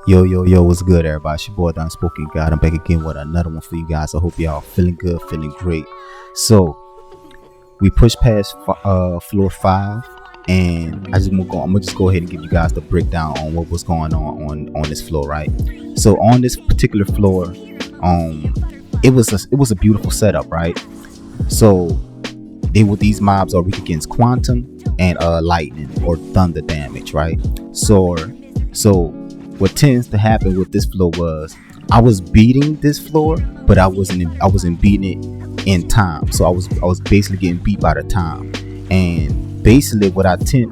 Yo, what's good, everybody? It's your boy, the Unspoken God. I'm back again with another one for you guys. I hope y'all feeling good, feeling great. So, we pushed past floor 5, and I'm gonna just go ahead and give you guys the breakdown on what was going on this floor, right? So, on this particular floor, it was a beautiful setup, right? So, these mobs are weak against quantum and lightning or thunder damage, right? So what tends to happen with this floor was I was beating this floor, but I wasn't beating it in time. So I was basically getting beat by the time. And basically what I did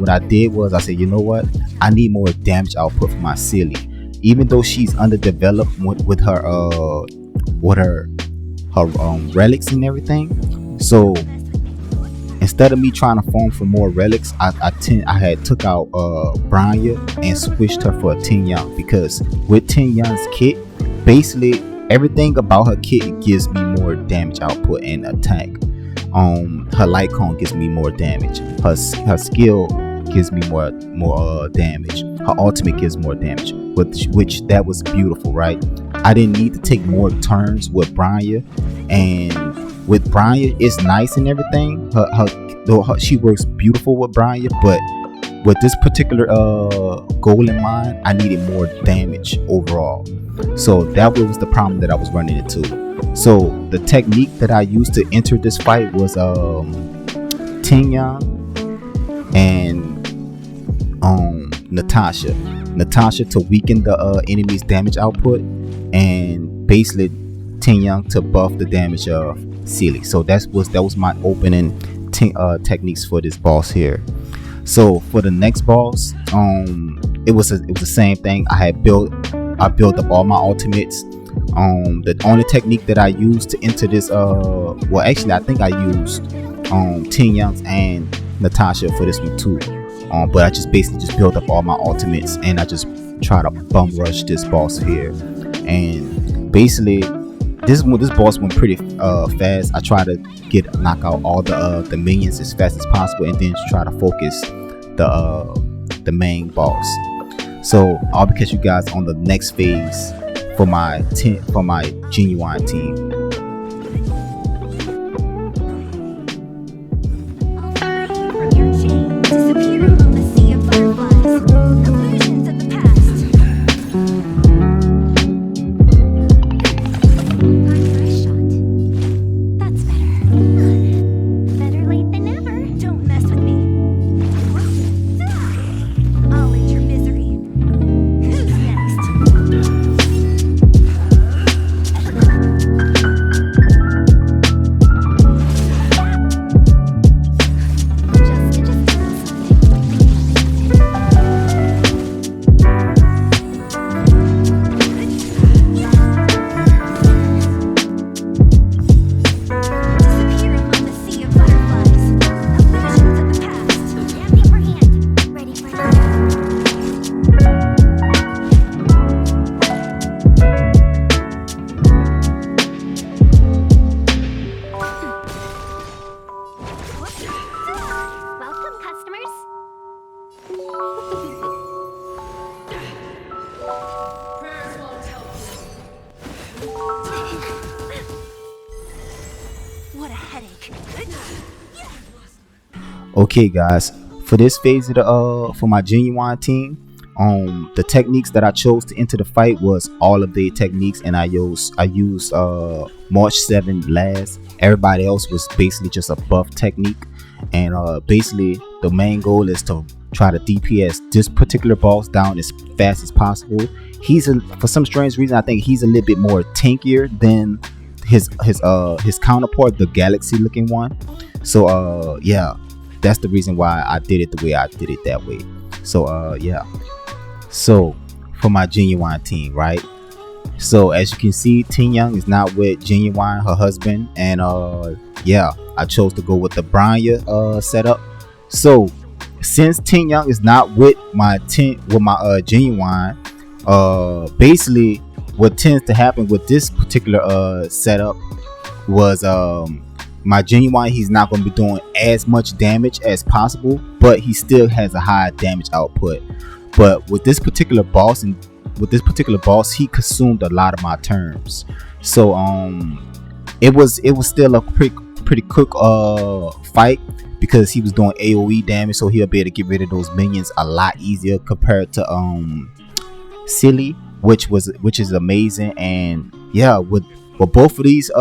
was I said, you know what? I need more damage output for my Silly. Even though she's underdeveloped with her relics and everything. So instead of me trying to farm for more relics, I had took out Branya and switched her for a Tin Young, because with Tin Young's kit, basically everything about her kit gives me more damage output and attack. Her light cone gives me more damage. Her skill gives me more damage. Her ultimate gives more damage, which that was beautiful, right? I didn't need to take more turns with Branya, and with Branya, it's nice and everything. She works beautiful with Branya, but with this particular goal in mind, I needed more damage overall. So that was the problem that I was running into. So the technique that I used to enter this fight was Tin Young and Natasha to weaken the enemy's damage output, and basically Tin Young to buff the damage of Silly. So that was my opening techniques for this boss here. So for the next boss, it was the same thing. I built up all my ultimates. The only technique that I used to enter this well, actually I think I used Tin Young's and Natasha for this one too. But I just basically built up all my ultimates, and I just try to bum rush this boss here. And basically this boss went pretty fast. I try to knock out all the minions as fast as possible, and then try to focus the main boss. So I'll catch you guys on the next phase for my genuine team. What a headache. Okay guys, for this phase of for my genuine team, the techniques that I chose to enter the fight was all of the techniques, and I used March 7 last. Everybody else was basically just a buff technique, and basically the main goal is to try to DPS this particular boss down as fast as possible. For some strange reason, I think he's a little bit more tankier than his counterpart, the galaxy looking one. So yeah, that's the reason why I did it the way I did it that way. So yeah, so for my genuine team, right? So as you can see, Tin Young is not with Genuine, her husband, and yeah, I chose to go with the Branya setup. So since Tin Young is not with my Genuine, basically what tends to happen with this particular setup was my Genuine, he's not going to be doing as much damage as possible, but he still has a high damage output. But with this particular boss, and with this particular boss, he consumed a lot of my turns. So it was still a pretty quick fight, because he was doing AoE damage, so he'll be able to get rid of those minions a lot easier compared to Silly, which is amazing. And yeah, with both of these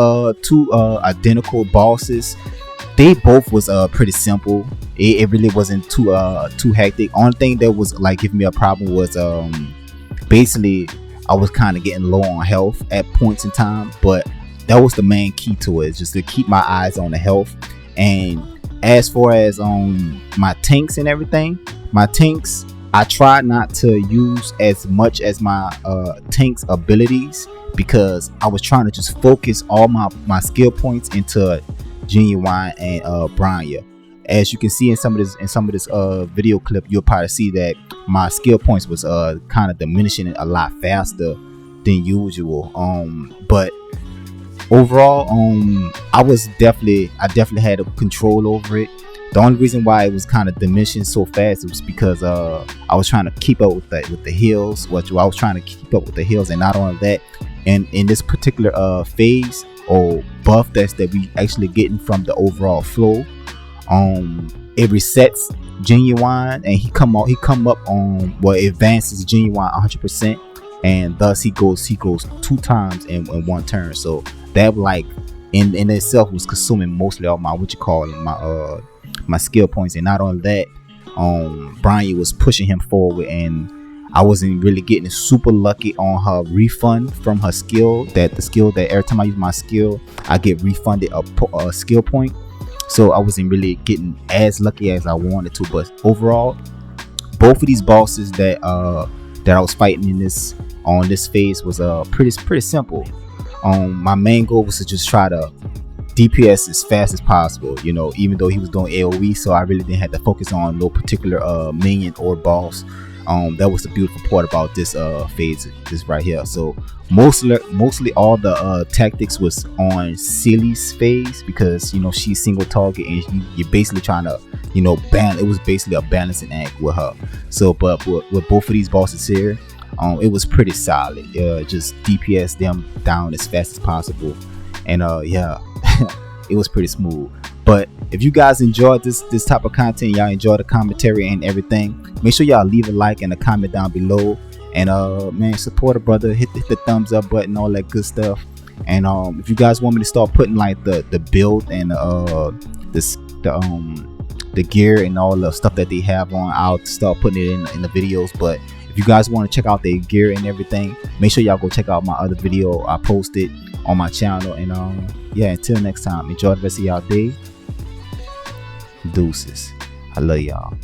two identical bosses, they both was pretty simple. It really wasn't too hectic. Only thing that was like giving me a problem was basically I was kind of getting low on health at points in time, but that was the main key to it, just to keep my eyes on the health. And as far as my tanks and everything, my tanks, I tried not to use as much as my tanks abilities, because I was trying to just focus all my skill points into Genuine and Branya. As you can see in some of this video clip, you'll probably see that my skill points was kind of diminishing a lot faster than usual. But overall, I definitely had a control over it. The only reason why it was kind of diminishing so fast was because I was trying to keep up with the heals. I was trying to keep up with the heals, and not only that, and in this particular phase or buff that we actually getting from the overall flow, it resets Genuine, and he come up on, well, it advances Genuine 100%, and thus he goes 2 times in 1 turn. So that, like, in itself was consuming mostly all my my skill points. And not only that, Branya was pushing him forward, and I wasn't really getting super lucky on her refund from her skill. The skill that every time I use my skill, I get refunded a skill point. So I wasn't really getting as lucky as I wanted to. But overall, both of these bosses that I was fighting in this phase was pretty simple. My main goal was to just try to DPS as fast as possible, you know, even though he was doing AoE, so I really didn't have to focus on no particular minion or boss. That was the beautiful part about this phase, this right here. So mostly all the tactics was on Silly's phase, because, you know, she's single target, and you're basically trying to, you know, it was basically a balancing act with her. So but with both of these bosses here, it was pretty solid. Just DPS them down as fast as possible, and yeah, it was pretty smooth. But if you guys enjoyed this type of content, y'all enjoy the commentary and everything, make sure y'all leave a like and a comment down below. And man, support a brother, hit the thumbs up button, all that good stuff. And if you guys want me to start putting like the build and the gear and all the stuff that they have on, I'll start putting it in the videos. But if you guys want to check out their gear and everything, make sure y'all go check out my other video I posted on my channel. And yeah, until next time, enjoy the rest of y'all day. Deuces. I love y'all.